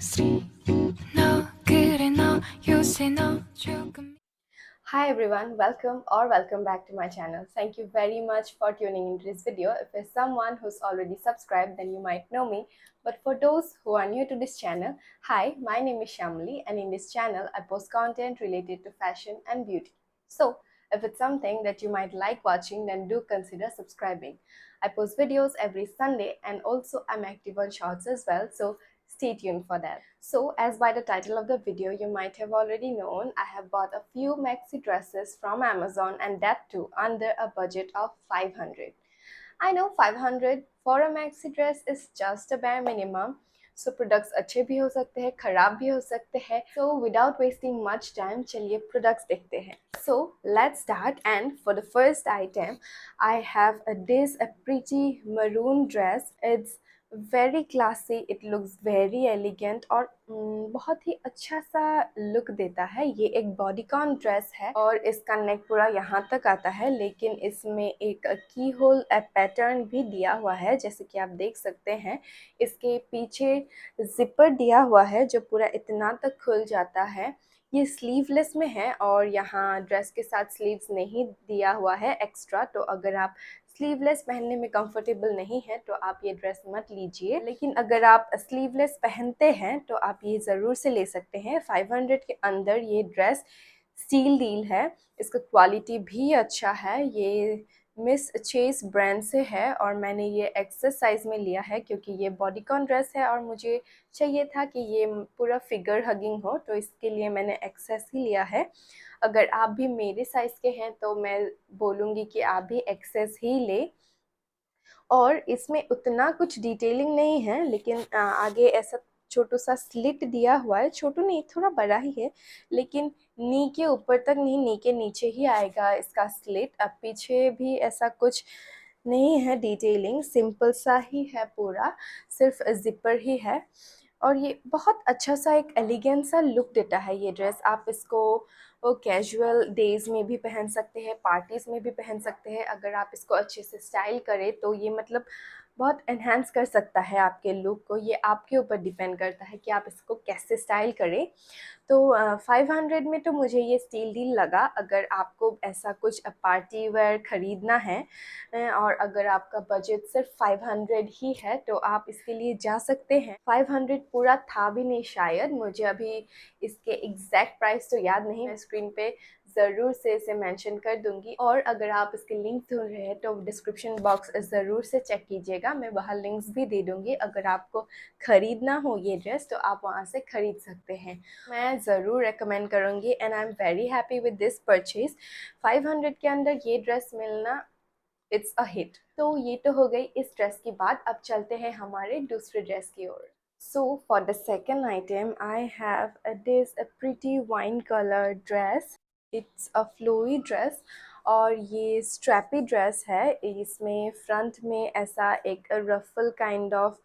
No, 그래 너 요새 너 조금. Hi everyone, welcome or welcome back to my channel. Thank you very much for tuning into this video. If you're someone who's already subscribed, then you might know me. But for those who are new to this channel, hi, my name is Shamli, and in this channel I post content related to fashion and beauty. So if it's something that you might like watching, then do consider subscribing. I post videos every Sunday and also I'm active on shorts as well, so stay tuned for that. So as by the title of the video you might have already known, I have bought a few maxi dresses from Amazon, and that too under a budget of 500. I know 500 for a maxi dress is just a bare minimum. So products अच्छे भी हो सकते हैं, खराब भी हो सकते हैं. So without wasting much time, चलिए products देखते हैं. So let's start, and for the first item I have a pretty maroon dress. It's very classy, it looks very elegant और बहुत ही अच्छा सा लुक देता है. ये एक बॉडीकॉन ड्रेस है और इसका नेक पूरा यहाँ तक आता है, लेकिन इसमें एक की होल पैटर्न भी दिया हुआ है जैसे कि आप देख सकते हैं. इसके पीछे जिपर दिया हुआ है जो पूरा इतना तक खुल जाता है. ये स्लीवलेस में है और यहाँ ड्रेस के साथ स्लीव्स नहीं दिया हुआ है एक्स्ट्रा, तो अगर आप स्लीवलेस पहनने में कंफर्टेबल नहीं है तो आप ये ड्रेस मत लीजिए. लेकिन अगर आप स्लीवलेस पहनते हैं तो आप ये ज़रूर से ले सकते हैं. 500 के अंदर ये ड्रेस स्टील डील है. इसका क्वालिटी भी अच्छा है. ये मिस चेस ब्रांड से है और मैंने ये एक्सेस साइज़ में लिया है क्योंकि ये बॉडीकॉन ड्रेस है और मुझे चाहिए था कि ये पूरा फिगर हगिंग हो, तो इसके लिए मैंने एक्सेस ही लिया है. अगर आप भी मेरे साइज़ के हैं तो मैं बोलूँगी कि आप भी एक्सेस ही ले. और इसमें उतना कुछ डिटेलिंग नहीं है, लेकिन आगे ऐसा छोटू सा स्लिट दिया हुआ है. छोटू नहीं, थोड़ा बड़ा ही है, लेकिन नी के ऊपर तक नहीं, नी के नीचे ही आएगा इसका स्लिट. अब पीछे भी ऐसा कुछ नहीं है डिटेलिंग, सिंपल सा ही है पूरा, सिर्फ जिपर ही है. और ये बहुत अच्छा सा एक एलिगेंट सा लुक देता है ये ड्रेस. आप इसको कैजुअल डेज़ में भी पहन सकते हैं, पार्टीज़ में भी पहन सकते हैं. अगर आप इसको अच्छे से स्टाइल करें तो ये मतलब बहुत एनहांस कर सकता है आपके लुक को. ये आपके ऊपर डिपेंड करता है कि आप इसको कैसे स्टाइल करें. तो 500 में तो मुझे ये स्टील डील लगा. अगर आपको ऐसा कुछ पार्टी वेयर ख़रीदना है और अगर आपका बजट सिर्फ 500 ही है तो आप इसके लिए जा सकते हैं. 500 पूरा था भी नहीं शायद, मुझे अभी इसके एग्जैक्ट प्राइस तो याद नहीं. मैं स्क्रीन पे ज़रूर से इसे मेंशन कर दूंगी, और अगर आप इसके लिंक ढूंढ रहे हैं तो डिस्क्रिप्शन बॉक्स ज़रूर से चेक कीजिएगा. मैं वहाँ लिंक्स भी दे दूंगी. अगर आपको ख़रीदना हो ये ड्रेस तो आप वहाँ से ख़रीद सकते हैं. मैं ज़रूर रेकमेंड करूँगी and I am very happy with this purchase. 500 के अंदर ये ड्रेस मिलना, इट्स अ हिट. तो ये तो हो गई इस ड्रेस की बात. अब चलते हैं हमारे दूसरे ड्रेस की ओर. So for the second item I have a pretty wine color dress. It's a flowy dress और ये स्ट्रैपी ड्रेस है. इसमें फ्रंट में ऐसा एक रफल काइंड ऑफ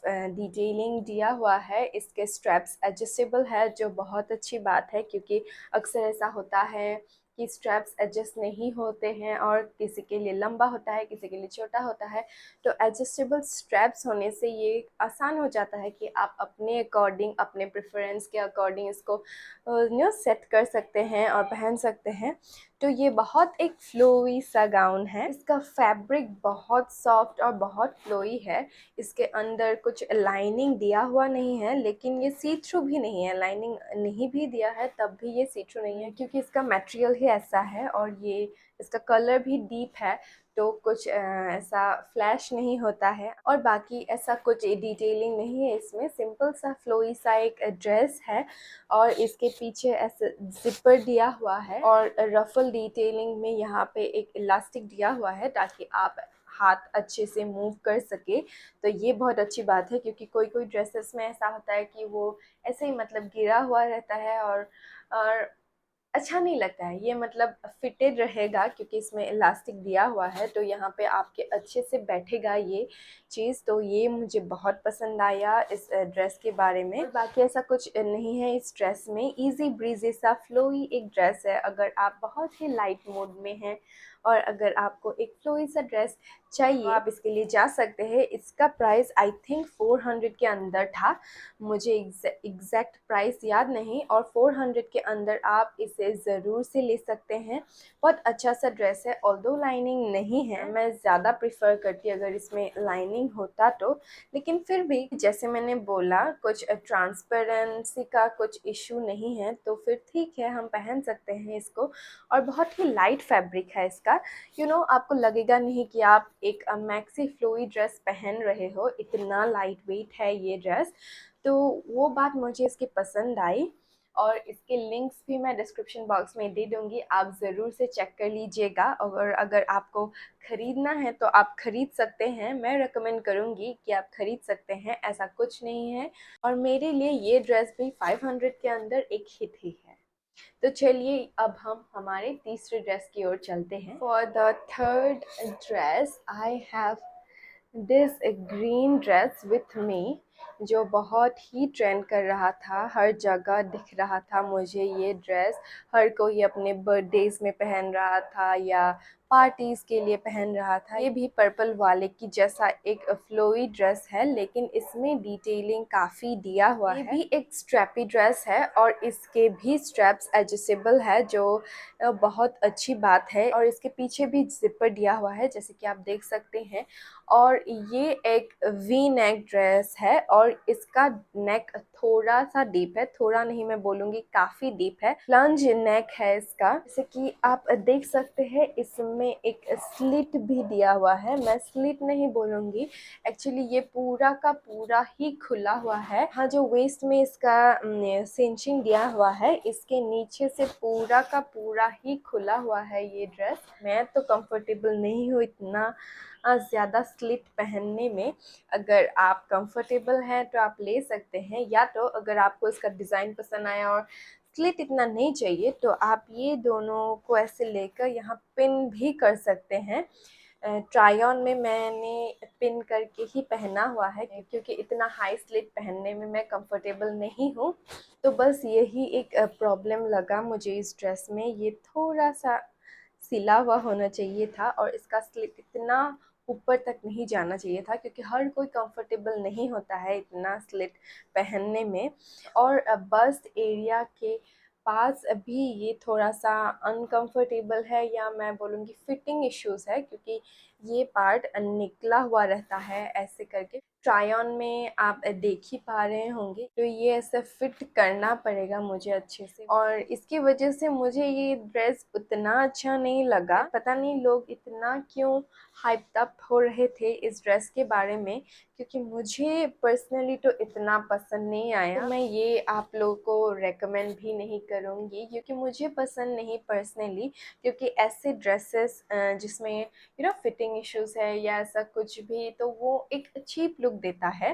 डिटेलिंग दिया हुआ है. इसके स्ट्रैप्स एडजस्टेबल है जो बहुत अच्छी बात है, क्योंकि अक्सर ऐसा होता है कि स्ट्रैप्स एडजस्ट नहीं होते हैं और किसी के लिए लंबा होता है, किसी के लिए छोटा होता है. तो एडजस्टेबल स्ट्रैप्स होने से ये आसान हो जाता है कि आप अपने अकॉर्डिंग, अपने प्रेफरेंस के अकॉर्डिंग इसको सेट कर सकते हैं और पहन सकते हैं. तो ये बहुत एक फ्लोई सा गाउन है. इसका फैब्रिक बहुत सॉफ्ट और बहुत फ्लोई है. इसके अंदर कुछ लाइनिंग दिया हुआ नहीं है, लेकिन ये सी थ्रू भी नहीं है. लाइनिंग नहीं भी दिया है तब भी ये सी थ्रू नहीं है, क्योंकि इसका मटेरियल ही ऐसा है और ये इसका कलर भी डीप है, तो कुछ ऐसा फ्लैश नहीं होता है. और बाकी ऐसा कुछ डिटेलिंग नहीं है इसमें. सिंपल सा फ्लोई सा एक ड्रेस है और इसके पीछे ऐसा जिपर दिया हुआ है और रफल डिटेलिंग में यहाँ पे एक इलास्टिक दिया हुआ है ताकि आप हाथ अच्छे से मूव कर सके. तो ये बहुत अच्छी बात है, क्योंकि कोई कोई ड्रेसेस में ऐसा होता है कि वो ऐसे ही मतलब गिरा हुआ रहता है और अच्छा नहीं लगता है. ये मतलब फिटेड रहेगा क्योंकि इसमें इलास्टिक दिया हुआ है, तो यहाँ पे आपके अच्छे से बैठेगा ये चीज़. तो ये मुझे बहुत पसंद आया इस ड्रेस के बारे में. और बाकी ऐसा कुछ नहीं है इस ड्रेस में. इजी ब्रीजी सा फ्लोई एक ड्रेस है. अगर आप बहुत ही लाइट मूड में हैं और अगर आपको एक फ्लोई सा ड्रेस चाहिए तो आप इसके लिए जा सकते हैं। इसका प्राइस आई थिंक 400 के अंदर था, मुझे एग्जैक्ट प्राइस याद नहीं, और 400 के अंदर आप इसे ज़रूर से ले सकते हैं। बहुत अच्छा सा ड्रेस है, ऑल्दो लाइनिंग नहीं है, मैं ज़्यादा प्रिफर करती अगर इसमें लाइनिंग होता तो, लेकिन फिर भी जैसे मैंने बोला कुछ ट्रांसपेरेंसी का कुछ इशू नहीं है तो फिर ठीक है, हम पहन सकते हैं इसको। और बहुत ही लाइट फैब्रिक है इसका, आपको लगेगा नहीं कि आप एक मैक्सी फ्लोई ड्रेस पहन रहे हो, इतना लाइट वेट है ये ड्रेस। तो वो बात मुझे इसकी पसंद आई, और इसके लिंक्स भी मैं डिस्क्रिप्शन बॉक्स में दे दूँगी, आप ज़रूर से चेक कर लीजिएगा। और अगर आपको ख़रीदना है तो आप ख़रीद सकते हैं, मैं रिकमेंड करूँगी कि आप ख़रीद सकते हैं, ऐसा कुछ नहीं है। और मेरे लिए ये ड्रेस भी 500 के अंदर एक हिट ही है। तो चलिए अब हम हमारे तीसरे ड्रेस की ओर चलते हैं। For the third dress I have this green dress with me, जो बहुत ही ट्रेंड कर रहा था, हर जगह दिख रहा था मुझे ये ड्रेस। हर कोई अपने बर्थडेज में पहन रहा था या पार्टीज़ के लिए पहन रहा था। ये भी पर्पल वाले की जैसा एक फ्लोई ड्रेस है, लेकिन इसमें डिटेलिंग काफ़ी दिया हुआ है। ये भी एक स्ट्रैपी ड्रेस है और इसके भी स्ट्रैप्स एडजस्टेबल है, जो बहुत अच्छी बात है। और इसके पीछे भी जिपर दिया हुआ है जैसे कि आप देख सकते हैं। और ये एक वी नेक ड्रेस है और इसका नेक थोड़ा सा डीप है, थोड़ा नहीं मैं बोलूँगी काफ़ी डीप है, प्लंज नेक है इसका। जैसे कि आप देख सकते हैं इसमें एक स्लिट भी दिया हुआ है, मैं स्लिट नहीं बोलूँगी, एक्चुअली ये पूरा का पूरा ही खुला हुआ है। हाँ, जो वेस्ट में इसका सिंचिंग दिया हुआ है, इसके नीचे से पूरा का पूरा ही खुला हुआ है ये ड्रेस। मैं तो कंफर्टेबल नहीं हूँ इतना ज़्यादा स्लिट पहनने में। अगर आप कंफर्टेबल हैं तो आप ले सकते हैं, या तो अगर आपको इसका डिज़ाइन पसंद आया और स्लिट इतना नहीं चाहिए तो आप ये दोनों को ऐसे लेकर यहाँ पिन भी कर सकते हैं। ट्राई ऑन में मैंने पिन करके ही पहना हुआ है क्योंकि इतना हाई स्लिट पहनने में मैं कंफर्टेबल नहीं हूँ। तो बस यही एक प्रॉब्लम लगा मुझे इस ड्रेस में, ये थोड़ा सा सिला हुआ होना चाहिए था और इसका स्लिट इतना ऊपर तक नहीं जाना चाहिए था, क्योंकि हर कोई कंफर्टेबल नहीं होता है इतना स्लिट पहनने में। और बस्ट एरिया के पास भी ये थोड़ा सा अनकंफर्टेबल है, या मैं बोलूँगी फिटिंग इश्यूज़ है, क्योंकि ये पार्ट निकला हुआ रहता है ऐसे करके। ट्राई ऑन में आप देख ही पा रहे होंगे, तो ये ऐसे फिट करना पड़ेगा मुझे अच्छे से, और इसकी वजह से मुझे ये ड्रेस उतना अच्छा नहीं लगा। पता नहीं लोग इतना क्यों हाइप्ड अप हो रहे थे इस ड्रेस के बारे में, क्योंकि मुझे पर्सनली तो इतना पसंद नहीं आया। तो मैं ये आप लोगों को रेकमेंड भी नहीं करूँगी, क्योंकि मुझे पसंद नहीं पर्सनली, क्योंकि ऐसे ड्रेसेस जिसमें फिटिंग इश्यूज़ है या ऐसा कुछ भी, तो वो एक चीप लुक देता है।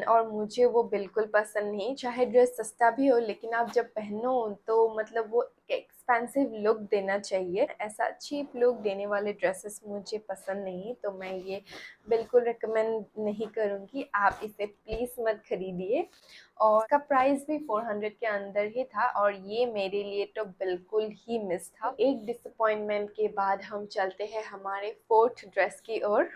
और मुझे वो बिल्कुल पसंद नहीं। चाहे ड्रेस सस्ता भी हो, लेकिन आप जब पहनो तो मतलब वो एक्सपेंसिव लुक देना चाहिए, ऐसा चीप लुक देने वाले ड्रेसेस मुझे पसंद नहीं, तो मैं ये बिल्कुल रिकमेंड नहीं करूँगी, आप इसे प्लीज़ मत खरीदिए। और इसका प्राइस भी 400 के अंदर ही था, और ये मेरे लिए तो बिल्कुल ही मिस था। एक डिसअपॉइंटमेंट के बाद हम चलते हैं हमारे फोर्थ ड्रेस की ओर।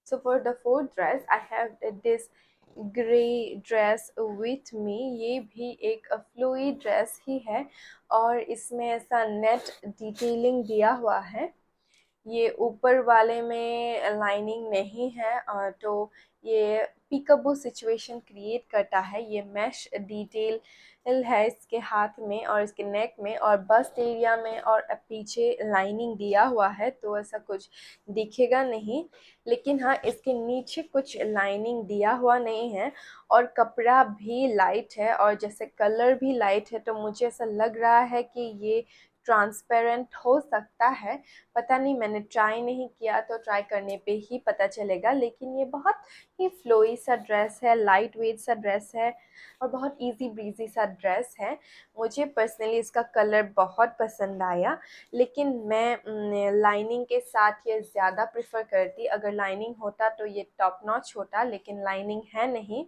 So for the fourth dress, I have this grey dress with me. ये भी एक फ्लोई ड्रेस ही है और इसमें ऐसा नेट डिटेलिंग दिया हुआ है। ये ऊपर वाले में लाइनिंग नहीं है, और तो ये पीकअबो सिचुएशन क्रिएट करता है। ये मैश डिटेल है इसके हाथ में और इसके नेक में और बस्ट एरिया में, और पीछे लाइनिंग दिया हुआ है तो ऐसा कुछ दिखेगा नहीं, लेकिन हाँ इसके नीचे कुछ लाइनिंग दिया हुआ नहीं है। और कपड़ा भी लाइट है और जैसे कलर भी लाइट है, तो मुझे ऐसा लग रहा है कि ये ट्रांसपेरेंट हो सकता है। पता नहीं, मैंने ट्राई नहीं किया, तो ट्राई करने पे ही पता चलेगा। लेकिन ये बहुत ही फ्लोई सा ड्रेस है, लाइट वेट सा ड्रेस है और बहुत इजी ब्रीजी सा ड्रेस है। मुझे पर्सनली इसका कलर बहुत पसंद आया, लेकिन मैं लाइनिंग के साथ ये ज़्यादा प्रेफर करती। अगर लाइनिंग होता तो ये टॉप नॉच होता, लेकिन लाइनिंग है नहीं।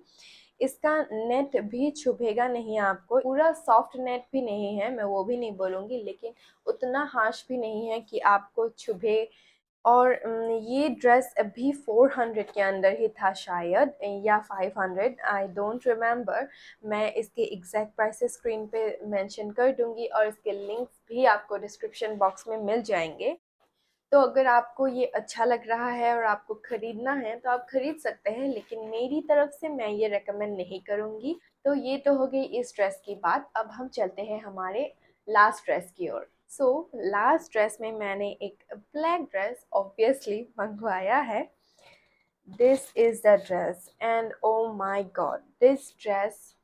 इसका नेट भी चुभेगा नहीं आपको, पूरा सॉफ्ट नेट भी नहीं है, मैं वो भी नहीं बोलूँगी, लेकिन उतना हार्श भी नहीं है कि आपको चुभे। और ये ड्रेस अभी 400 के अंदर ही था शायद, या 500, आई डोंट रिमेम्बर। मैं इसके एग्जैक्ट प्राइसेस स्क्रीन पे मेंशन कर दूंगी और इसके लिंक्स भी आपको डिस्क्रिप्शन बॉक्स में मिल जाएंगे। तो अगर आपको ये अच्छा लग रहा है और आपको ख़रीदना है तो आप ख़रीद सकते हैं, लेकिन मेरी तरफ से मैं ये रेकमेंड नहीं करूँगी। तो ये तो हो गई इस ड्रेस की बात। अब हम चलते हैं हमारे लास्ट ड्रेस की ओर। सो लास्ट ड्रेस में मैंने एक ब्लैक ड्रेस ऑब्वियसली मंगवाया है। This is the dress and oh my god, this dress,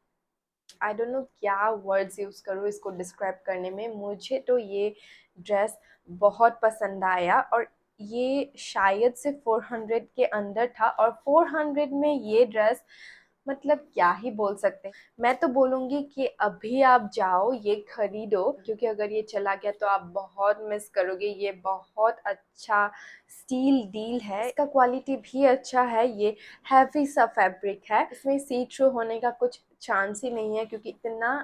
I don't know क्या वर्ड्स यूज़ करूँ इसको डिस्क्राइब करने में। मुझे तो ये ड्रेस बहुत पसंद आया और ये शायद से 400 के अंदर था, और 400 में ये ड्रेस, मतलब क्या ही बोल सकते हैं। मैं तो बोलूँगी कि अभी आप जाओ ये खरीदो, क्योंकि अगर ये चला गया तो आप बहुत मिस करोगे। ये बहुत अच्छा स्टील डील है, इसका क्वालिटी भी अच्छा है। ये हैवी सा फैब्रिक है, इसमें सी थ्रू होने का कुछ चांस ही नहीं है क्योंकि इतना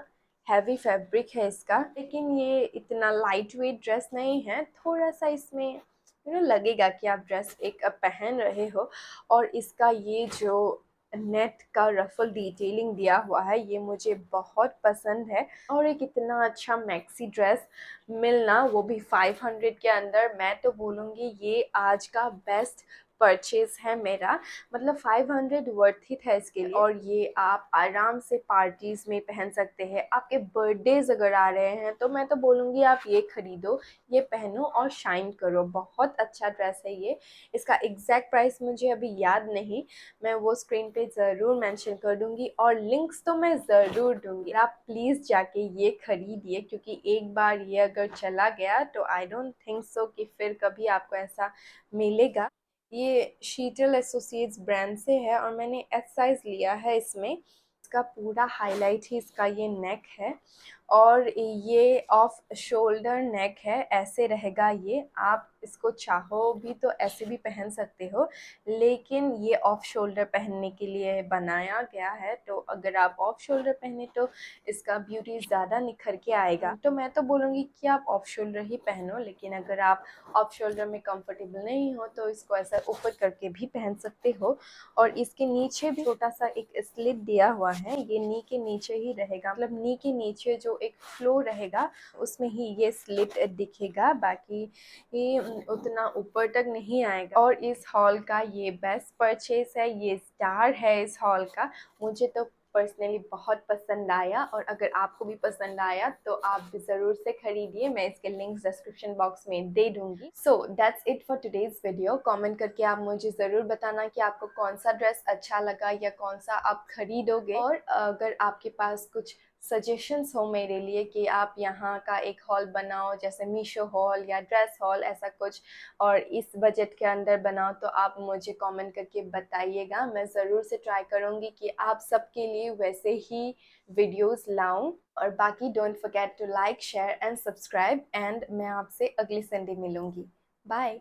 हैवी फैब्रिक है इसका। लेकिन ये इतना लाइट वेट ड्रेस नहीं है, थोड़ा सा इसमें लगेगा कि आप ड्रेस एक पहन रहे हो। और इसका ये जो नेट का रफल डिटेलिंग दिया हुआ है ये मुझे बहुत पसंद है। और एक इतना अच्छा मैक्सी ड्रेस मिलना, वो भी 500 के अंदर, मैं तो बोलूँगी ये आज का बेस्ट परचेज है मेरा। मतलब 500 वर्थ इट है इसके लिए। और ये आप आराम से पार्टीज में पहन सकते हैं। आपके बर्थडेज अगर आ रहे हैं तो मैं तो बोलूँगी आप ये खरीदो, ये पहनो और शाइन करो। बहुत अच्छा ड्रेस है ये। इसका एग्जैक्ट प्राइस मुझे अभी याद नहीं, मैं वो स्क्रीन पे ज़रूर मेंशन कर दूंगी और लिंक्स तो मैं ज़रूर दूंगी। आप प्लीज़ जाके ये खरीदिए, क्योंकि एक बार ये अगर चला गया तो आई डोंट थिंक सो कि फिर कभी आपको ऐसा मिलेगा। ये शीतल एसोसिएट्स ब्रांड से है और मैंने एस साइज़ लिया है इसमें। इसका पूरा हाईलाइट ही इसका ये नेक है और ये ऑफ शोल्डर नेक है, ऐसे रहेगा ये। आप इसको चाहो भी तो ऐसे भी पहन सकते हो, लेकिन ये ऑफ शोल्डर पहनने के लिए बनाया गया है। तो अगर आप ऑफ शोल्डर पहने तो इसका ब्यूटी ज़्यादा निखर के आएगा। तो मैं तो बोलूँगी कि आप ऑफ शोल्डर ही पहनो, लेकिन अगर आप ऑफ शोल्डर में कंफर्टेबल नहीं हो तो इसको ऐसा ऊपर करके भी पहन सकते हो। और इसके नीचे भी छोटा सा एक स्लिट दिया हुआ है, ये नी के नीचे ही रहेगा। मतलब नी के नीचे जो एक फ्लो रहेगा उसमें ही ये स्लिट दिखेगा, बाकी ये उतना ऊपर तक नहीं आएगा। और इस हॉल का ये बेस्ट परचेज है, ये स्टार है इस हॉल का। मुझे तो पर्सनली बहुत पसंद आया और अगर आपको भी पसंद आया तो आप भी ज़रूर से खरीदिए। मैं इसके लिंक्स डिस्क्रिप्शन बॉक्स में दे दूंगी। So that's it for today's video. Comment करके आप मुझे ज़रूर बताना कि आपको कौन सा ड्रेस अच्छा लगा या कौन सा आप खरीदोगे। और अगर आपके पास कुछ सजेशंस हो मेरे लिए कि आप यहाँ का एक हॉल बनाओ, जैसे मीशो हॉल या ड्रेस हॉल ऐसा कुछ, और इस बजट के अंदर बनाओ, तो आप मुझे कमेंट करके बताइएगा। मैं ज़रूर से ट्राई करूँगी कि आप सबके लिए वैसे ही वीडियोस लाऊं। और बाकी don't forget to like, share and subscribe. And मैं आपसे अगली संडे मिलूँगी। बाय।